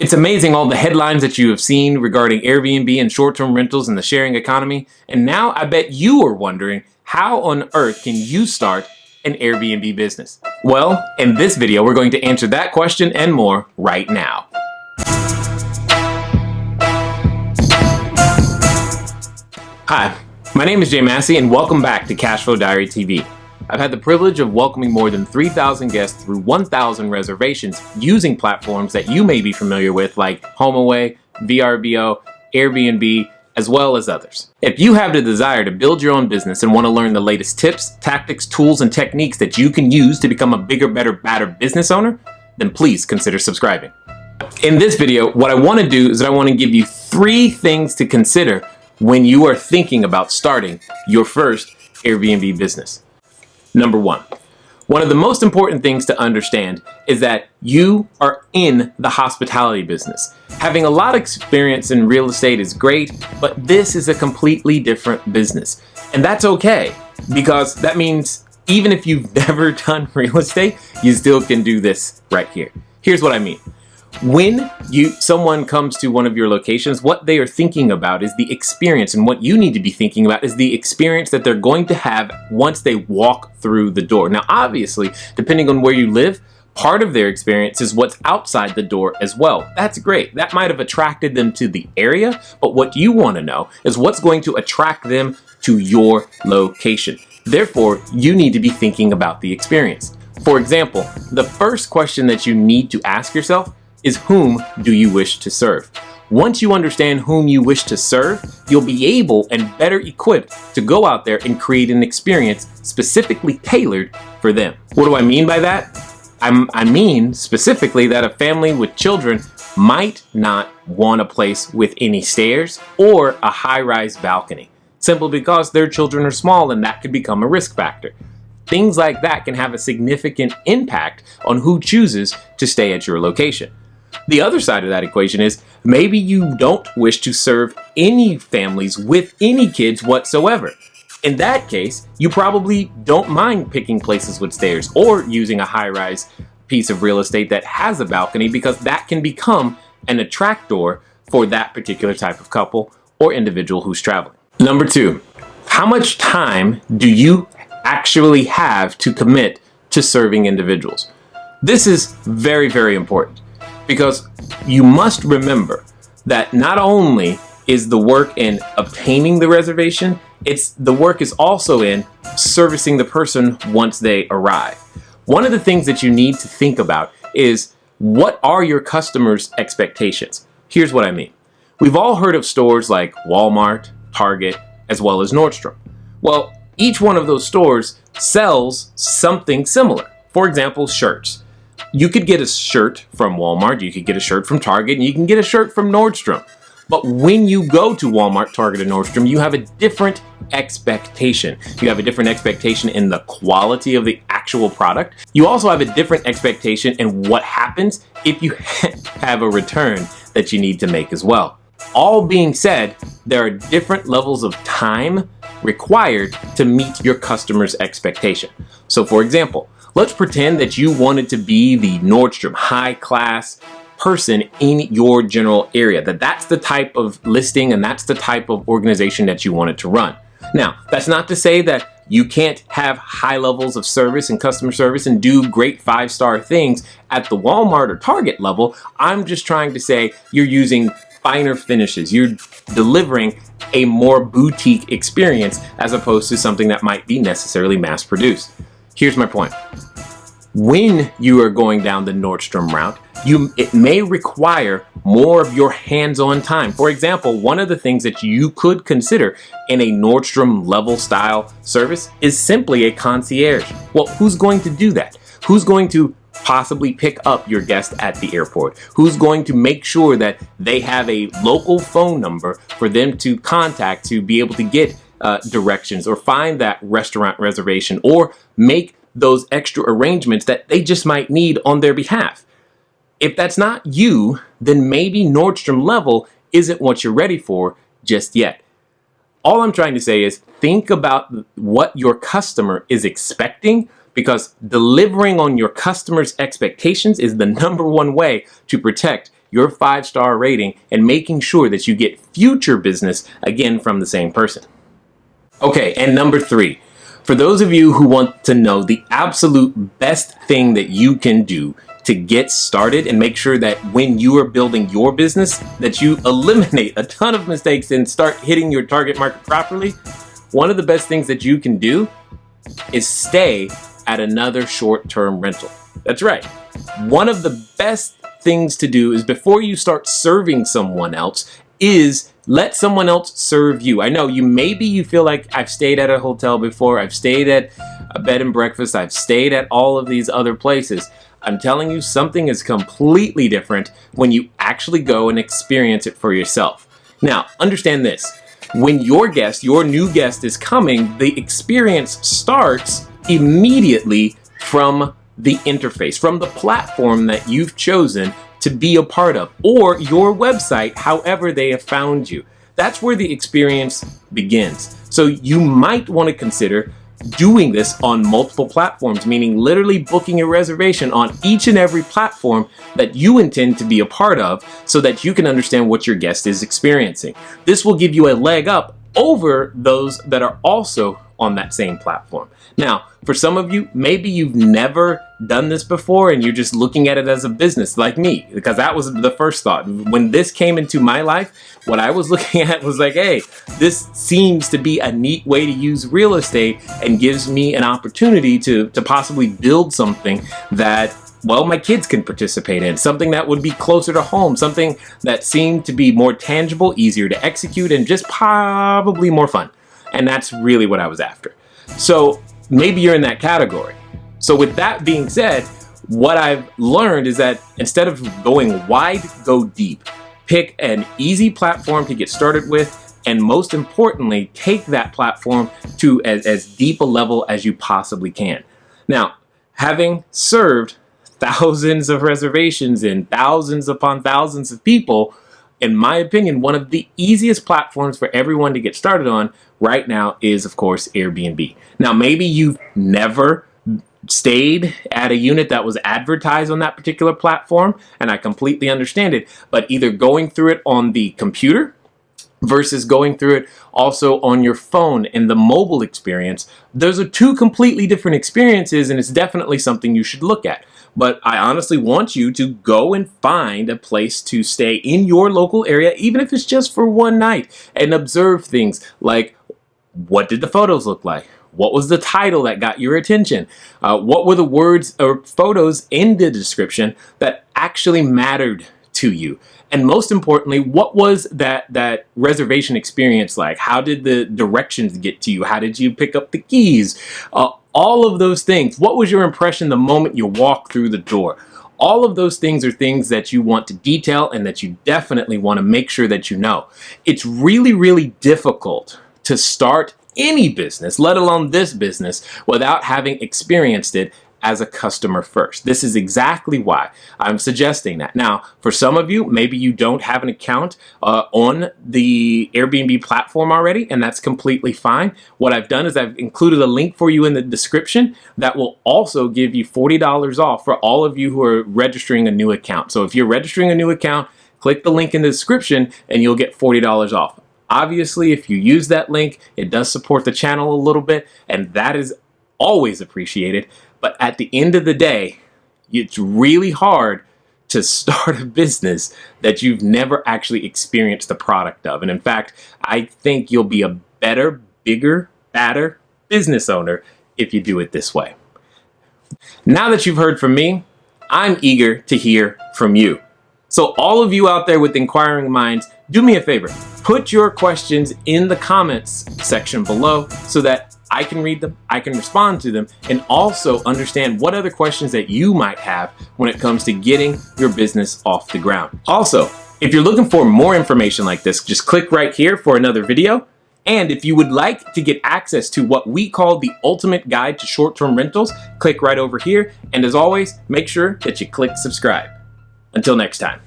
It's amazing all the headlines that you have seen regarding Airbnb and short-term rentals in the sharing economy. And now I bet you are wondering, how on earth can you start an Airbnb business? Well, in this video, we're going to answer that question and more right now. Hi, my name is Massey and welcome back to CashFlowDiary TV. I've had the privilege of welcoming more than 3,000 guests through 1,000 reservations using platforms that you may be familiar with like HomeAway, VRBO, Airbnb, as well as others. If you have the desire to build your own business and want to learn the latest tips, tactics, tools, and techniques that you can use to become a bigger, better, badder business owner, then please consider subscribing. In this video, what I want to do is I want to give you 3 things to consider when you are thinking about starting your first Airbnb business. Number 1, one of the most important things to understand is that you are in the hospitality business. Having a lot of experience in real estate is great, but this is a completely different business. And that's okay, because that means even if you've never done real estate, you still can do this right here. Here's what I mean. When someone comes to one of your locations, what they are thinking about is the experience, and what you need to be thinking about is the experience that they're going to have once they walk through the door. Now, obviously, depending on where you live, part of their experience is what's outside the door as well. That's great. That might have attracted them to the area, but what you want to know is what's going to attract them to your location. Therefore, you need to be thinking about the experience. For example, the first question that you need to ask yourself is, whom do you wish to serve? Once you understand whom you wish to serve, you'll be able and better equipped to go out there and create an experience specifically tailored for them. What do I mean by that? I mean specifically that a family with children might not want a place with any stairs or a high-rise balcony, simply because their children are small and that could become a risk factor. Things like that can have a significant impact on who chooses to stay at your location. The other side of that equation is maybe you don't wish to serve any families with any kids whatsoever. In that case, you probably don't mind picking places with stairs or using a high-rise piece of real estate that has a balcony, because that can become an attractor for that particular type of couple or individual who's traveling. Number 2, how much time do you actually have to commit to serving individuals? This is very, very important, because you must remember that not only is the work in obtaining the reservation, the work is also in servicing the person once they arrive. One of the things that you need to think about is, what are your customers' expectations? Here's what I mean. We've all heard of stores like Walmart, Target, as well as Nordstrom. Well, each one of those stores sells something similar. For example, shirts. You could get a shirt from Walmart, you could get a shirt from Target, and you can get a shirt from Nordstrom. But when you go to Walmart, Target, and Nordstrom, you have a different expectation. You have a different expectation in the quality of the actual product. You also have a different expectation in what happens if you have a return that you need to make as well. All being said, there are different levels of time required to meet your customer's expectation. So for example, let's pretend that you wanted to be the Nordstrom high-class person in your general area, that's the type of listing and that's the type of organization that you wanted to run. Now, that's not to say that you can't have high levels of service and customer service and do great 5-star things at the Walmart or Target level. I'm just trying to say you're using finer finishes. You're delivering a more boutique experience as opposed to something that might be necessarily mass-produced. Here's my point. When you are going down the Nordstrom route, it may require more of your hands-on time. For example, one of the things that you could consider in a Nordstrom level style service is simply a concierge. Well, who's going to do that? Who's going to possibly pick up your guest at the airport? Who's going to make sure that they have a local phone number for them to contact to be able to get directions or find that restaurant reservation or make those extra arrangements that they just might need on their behalf? If that's not you, then maybe Nordstrom level isn't what you're ready for just yet. All I'm trying to say is think about what your customer is expecting, because delivering on your customer's expectations is the #1 way to protect your 5-star rating and making sure that you get future business again from the same person. Okay, and number 3, for those of you who want to know the absolute best thing that you can do to get started and make sure that when you are building your business that you eliminate a ton of mistakes and start hitting your target market properly, one of the best things that you can do is stay at another short-term rental. That's right. One of the best things to do is before you start serving someone else is let someone else serve you. I know maybe you feel like I've stayed at a hotel before, I've stayed at a bed and breakfast, I've stayed at all of these other places. I'm telling you, something is completely different when you actually go and experience it for yourself. Now, understand this. When your new guest is coming, the experience starts immediately from the interface, from the platform that you've chosen to be a part of, or your website, however they have found you. That's where the experience begins. So you might want to consider doing this on multiple platforms, meaning literally booking a reservation on each and every platform that you intend to be a part of so that you can understand what your guest is experiencing. This will give you a leg up over those that are also on that same platform. Now, for some of you, maybe you've never done this before and you're just looking at it as a business like me, because that was the first thought. When this came into my life, what I was looking at was like, hey, this seems to be a neat way to use real estate and gives me an opportunity to possibly build something that, well, my kids can participate in, something that would be closer to home, something that seemed to be more tangible, easier to execute, and just probably more fun. And that's really what I was after. So maybe you're in that category. So with that being said, what I've learned is that instead of going wide, go deep. Pick an easy platform to get started with, and most importantly, take that platform to as deep a level as you possibly can. Now, having served thousands of reservations and thousands upon thousands of people, in my opinion, one of the easiest platforms for everyone to get started on right now is, of course, Airbnb. Now, maybe you've never stayed at a unit that was advertised on that particular platform, and I completely understand it, but either going through it on the computer versus going through it also on your phone in the mobile experience, those are two completely different experiences, and it's definitely something you should look at. But I honestly want you to go and find a place to stay in your local area, even if it's just for one night, and observe things like, what did the photos look like? What was the title that got your attention? What were the words or photos in the description that actually mattered to you? And most importantly, what was that reservation experience like? How did the directions get to you? How did you pick up the keys? All of those things. What was your impression the moment you walked through the door? All of those things are things that you want to detail and that you definitely want to make sure that you know. It's really, really difficult to start any business, let alone this business, without having experienced it as a customer first. This is exactly why I'm suggesting that. Now, for some of you, maybe you don't have an account on the Airbnb platform already, and that's completely fine. What I've done is I've included a link for you in the description that will also give you $40 off for all of you who are registering a new account. So if you're registering a new account, click the link in the description and you'll get $40 off. Obviously, if you use that link, it does support the channel a little bit, and that is always appreciated. But at the end of the day, it's really hard to start a business that you've never actually experienced the product of. And in fact, I think you'll be a better, bigger, badder business owner if you do it this way. Now that you've heard from me, I'm eager to hear from you. So all of you out there with inquiring minds, do me a favor. Put your questions in the comments section below so that I can read them, I can respond to them, and also understand what other questions that you might have when it comes to getting your business off the ground. Also, if you're looking for more information like this, just click right here for another video. And if you would like to get access to what we call the ultimate guide to short-term rentals, click right over here. And as always, make sure that you click subscribe. Until next time.